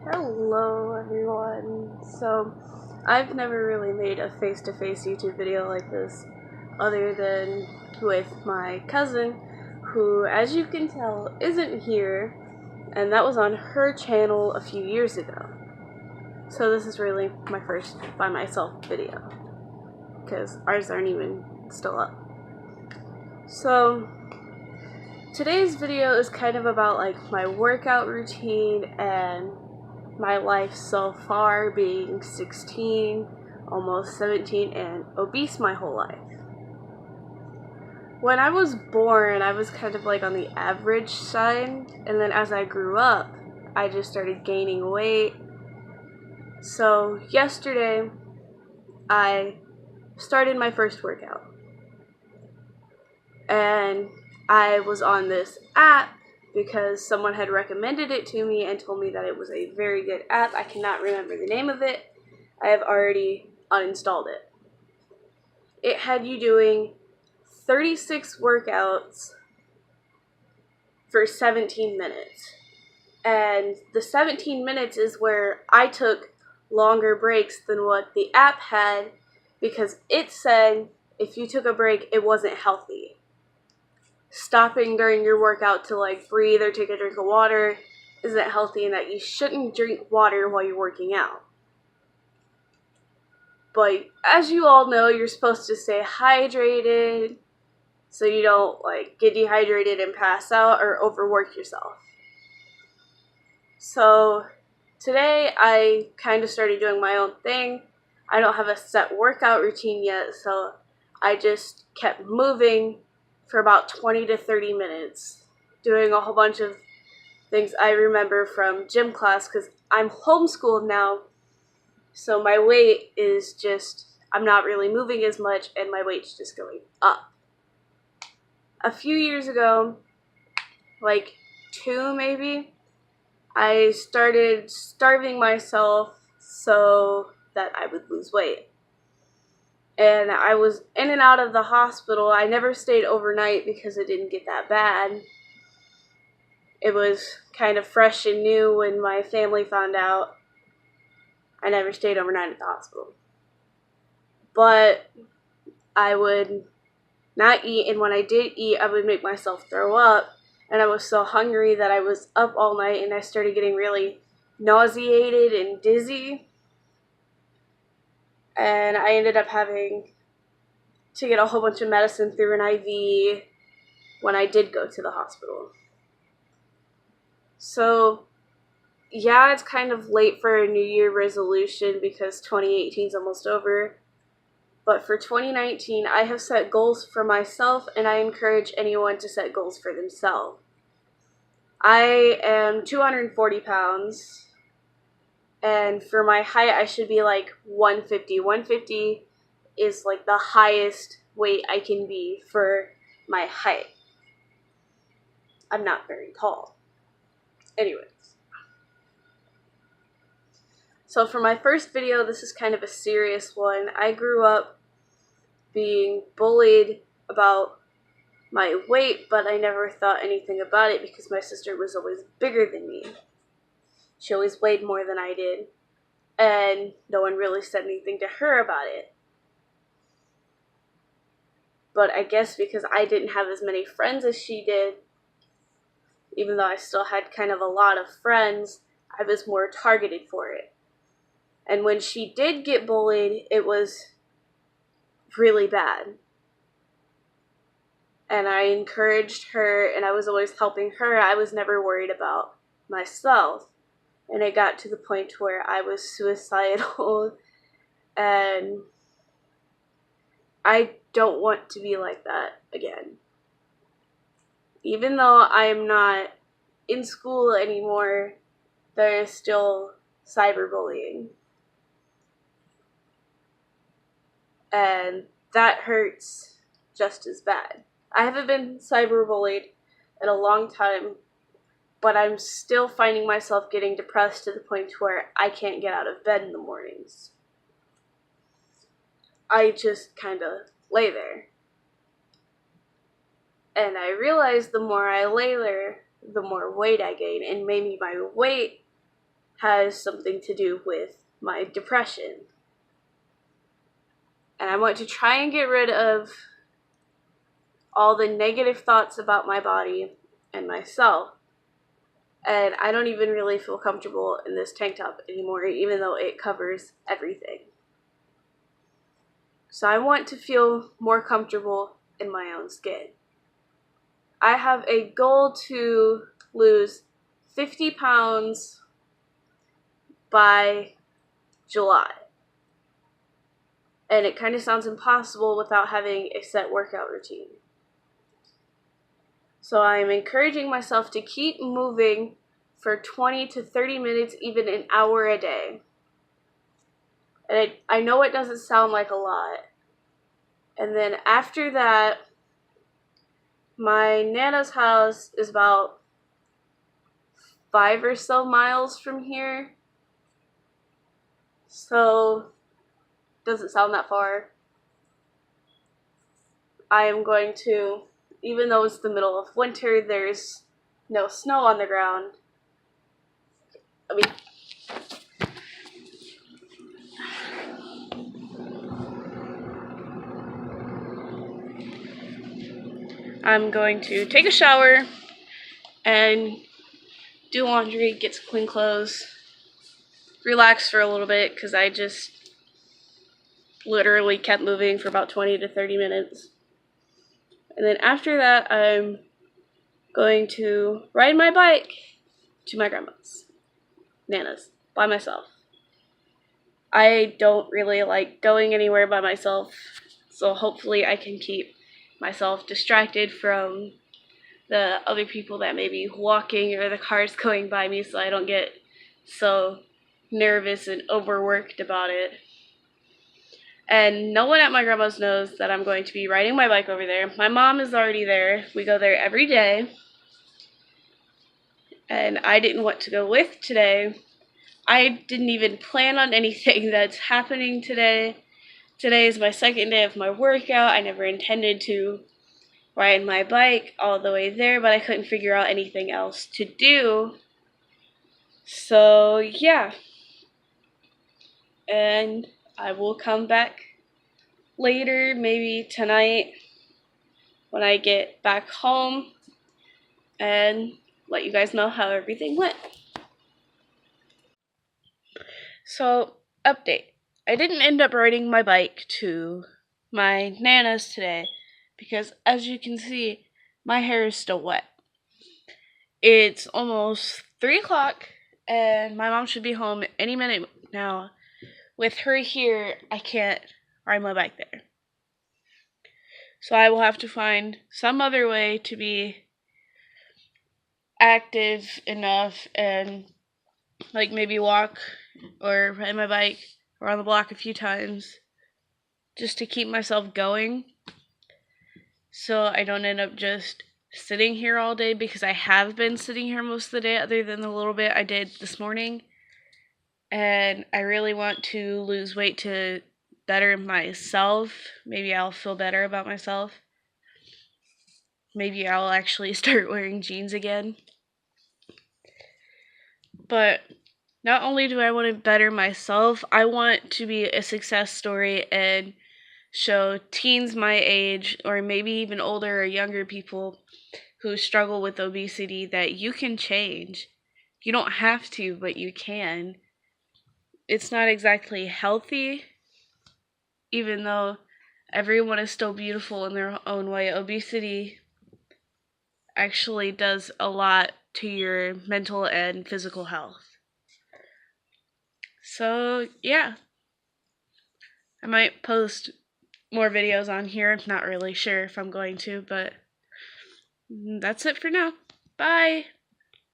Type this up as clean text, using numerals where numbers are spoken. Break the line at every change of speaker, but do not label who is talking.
Hello everyone. So I've never really made a face-to-face YouTube video like this other than with my cousin, who, as you can tell, isn't here, and that was on her channel a few years ago. So this is really my first by myself video, because ours aren't even still up. So today's video is kind of about like my workout routine and my life so far, being 16, almost 17, and obese my whole life. When I was born, I was kind of like on the average side, and then as I grew up, I just started gaining weight. So yesterday, I started my first workout, and I was on this app because someone had recommended it to me and told me that it was a very good app. I cannot remember the name of it. I have already uninstalled it. It had you doing 36 workouts for 17 minutes. And the 17 minutes is where I took longer breaks than what the app had, because it said if you took a break, it wasn't healthy. Stopping during your workout to like breathe or take a drink of water isn't healthy, and that you shouldn't drink water while you're working out. But as you all know, you're supposed to stay hydrated so you don't like get dehydrated and pass out or overwork yourself. So today I kind of started doing my own thing. I don't have a set workout routine yet, so I just kept moving for about 20 to 30 minutes, doing a whole bunch of things I remember from gym class, because I'm homeschooled now, so my weight is just, I'm not really moving as much, and my weight's just going up. A few years ago, like 2 maybe, I started starving myself so that I would lose weight. And I was in and out of the hospital. I never stayed overnight because it didn't get that bad. It was kind of fresh and new when my family found out. I never stayed overnight at the hospital. But I would not eat, and when I did eat, I would make myself throw up. And I was so hungry that I was up all night, and I started getting really nauseated and dizzy. And I ended up having to get a whole bunch of medicine through an IV when I did go to the hospital. So, yeah, it's kind of late for a New Year resolution because 2018 is almost over. But for 2019, I have set goals for myself, and I encourage anyone to set goals for themselves. I am 240 pounds. And for my height, I should be like 150. 150 is like the highest weight I can be for my height. I'm not very tall. Anyways. So for my first video, this is kind of a serious one. I grew up being bullied about my weight, but I never thought anything about it because my sister was always bigger than me. She always weighed more than I did, and no one really said anything to her about it. But I guess because I didn't have as many friends as she did, even though I still had kind of a lot of friends, I was more targeted for it. And when she did get bullied, it was really bad. And I encouraged her, and I was always helping her. I was never worried about myself. And it got to the point where I was suicidal, and I don't want to be like that again. Even though I am not in school anymore, there is still cyberbullying. And that hurts just as bad. I haven't been cyberbullied in a long time, but I'm still finding myself getting depressed to the point where I can't get out of bed in the mornings. I just kind of lay there. And I realized the more I lay there, the more weight I gain, and maybe my weight has something to do with my depression. And I want to try and get rid of all the negative thoughts about my body and myself. And I don't even really feel comfortable in this tank top anymore, even though it covers everything. So I want to feel more comfortable in my own skin. I have a goal to lose 50 pounds by July. And it kind of sounds impossible without having a set workout routine. So I am encouraging myself to keep moving for 20 to 30 minutes, even an hour a day. And I know it doesn't sound like a lot. And then after that, my Nana's house is about 5 or so miles from here. So, doesn't sound that far. I am going to, even though it's the middle of winter, there's no snow on the ground. I'm going to take a shower and do laundry, get some clean clothes, relax for a little bit because I just literally kept moving for about 20 to 30 minutes. And then after that, I'm going to ride my bike to my grandma's, Nana's, by myself. I don't really like going anywhere by myself, so hopefully I can keep myself distracted from the other people that may be walking or the cars going by me, so I don't get so nervous and overworked about it. And no one at my grandma's knows that I'm going to be riding my bike over there. My mom is already there. We go there every day. And I didn't want to go with today. I didn't even plan on anything that's happening today. Today is my second day of my workout. I never intended to ride my bike all the way there, but I couldn't figure out anything else to do. So, yeah. And I will come back later, maybe tonight, when I get back home, and let you guys know how everything went. So, update. I didn't end up riding my bike to my Nana's today because, as you can see, my hair is still wet. It's almost 3 o'clock, and my mom should be home any minute now. With her here, I can't ride my bike there. So I will have to find some other way to be active enough and like maybe walk or ride my bike around the block a few times just to keep myself going so I don't end up just sitting here all day, because I have been sitting here most of the day other than the little bit I did this morning. And I really want to lose weight to better myself. Maybe I'll feel better about myself. Maybe I'll actually start wearing jeans again. But not only do I want to better myself, I want to be a success story and show teens my age, or maybe even older or younger people who struggle with obesity, that you can change. You don't have to, but you can. It's not exactly healthy, even though everyone is still beautiful in their own way. Obesity actually does a lot to your mental and physical health. So, yeah. I might post more videos on here. I'm not really sure if I'm going to, but that's it for now. Bye!